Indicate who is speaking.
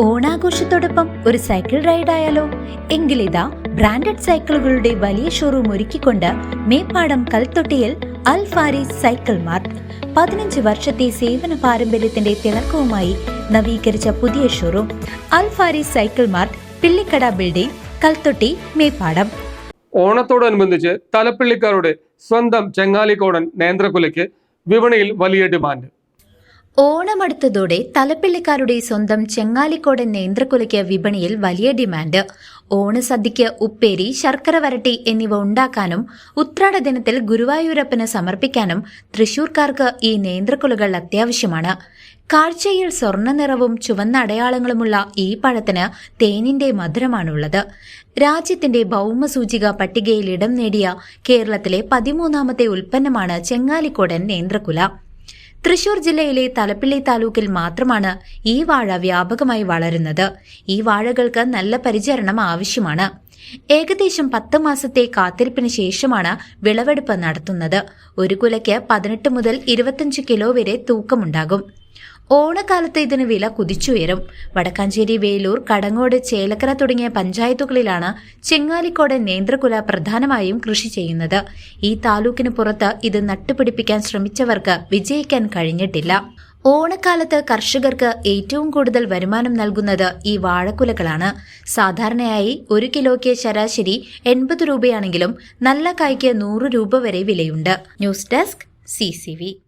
Speaker 1: ഓണാഘോഷത്തോടൊപ്പം ഒരു cycle ride ആയാലോ? എങ്കിലിതാ branded സൈക്കിളുകളുടെ വലിയ ഷോറൂം ഒരുക്കിക്കൊണ്ട് മേപ്പാടം കൽത്തൊട്ടിയിൽ അൽ ഫാരീസ് സൈക്കിൾ മാർട്ട് 15 വർഷത്തെ സേവന പാരമ്പര്യത്തിന്റെ തിളക്കവുമായി നവീകരിച്ച പുതിയ showroom Al Faris cycle mart, Pillikkada building, Kalthotti, Meppadam.
Speaker 2: ഓണത്തോടനുബന്ധിച്ച് തലപ്പിള്ളിക്കാരുടെ സ്വന്തം ചെങ്ങാലിക്കോടൻ നേന്ത്രക്കുലയ്ക്ക് വിപണിയിൽ വലിയ ഡിമാൻഡ്.
Speaker 1: ഓണമടുത്തതോടെ തലപ്പിള്ളിക്കാരുടെ സ്വന്തം ചെങ്ങാലിക്കോടൻ നേന്ത്രക്കുലയ്ക്ക് വിപണിയിൽ വലിയ ഡിമാൻഡ്. ഓണസദ്യയ്ക്ക് ഉപ്പേരി, ശർക്കര വരട്ടി എന്നിവ ഉണ്ടാക്കാനും ഉത്രാട ദിനത്തിൽ ഗുരുവായൂരപ്പന് സമർപ്പിക്കാനും തൃശൂർക്കാർക്ക് ഈ നേന്ത്രക്കുലകൾ അത്യാവശ്യമാണ്. കാഴ്ചയിൽ സ്വർണ്ണ നിറവും ചുവന്ന അടയാളങ്ങളുമുള്ള ഈ പഴത്തിന് തേനിന്റെ മധുരമാണുള്ളത്. രാജ്യത്തിന്റെ ഭൗമസൂചിക പട്ടികയിൽ ഇടം നേടിയ കേരളത്തിലെ 13ാമത്തെ ഉൽപ്പന്നമാണ് ചെങ്ങാലിക്കോടൻ നേന്ത്രക്കുല. തൃശൂർ ജില്ലയിലെ തലപ്പിള്ളി താലൂക്കിൽ മാത്രമാണ് ഈ വാഴ വ്യാപകമായി വളരുന്നത്. ഈ വാഴകൾക്ക് നല്ല പരിചരണം ആവശ്യമാണ്. ഏകദേശം 10 മാസത്തെ കാത്തിരിപ്പിന് ശേഷമാണ് വിളവെടുപ്പ് നടത്തുന്നത്. ഒരു കുലയ്ക്ക് 18 മുതൽ 25 കിലോ വരെ തൂക്കമുണ്ടാകും. ഓണക്കാലത്ത് ഇതിന് വില കുതിച്ചുയരും. വടക്കാഞ്ചേരി, വേലൂർ, കടങ്ങോട്, ചേലക്കര തുടങ്ങിയ പഞ്ചായത്തുകളിലാണ് ചെങ്ങാലിക്കോടൻ നേന്ത്രക്കുല പ്രധാനമായും കൃഷി ചെയ്യുന്നത്. ഈ താലൂക്കിന് പുറത്ത് ഇത് നട്ടുപിടിപ്പിക്കാൻ ശ്രമിച്ചവർക്ക് വിജയിക്കാൻ കഴിഞ്ഞിട്ടില്ല. ഓണക്കാലത്ത് കർഷകർക്ക് ഏറ്റവും കൂടുതൽ വരുമാനം നൽകുന്നത് ഈ വാഴക്കുലകളാണ്. സാധാരണയായി 1 കിലോയ്ക്ക് ശരാശരി 80 രൂപയാണെങ്കിലും നല്ല കായ്ക്ക് 100 രൂപ വരെ വിലയുണ്ട്. News desk CCV.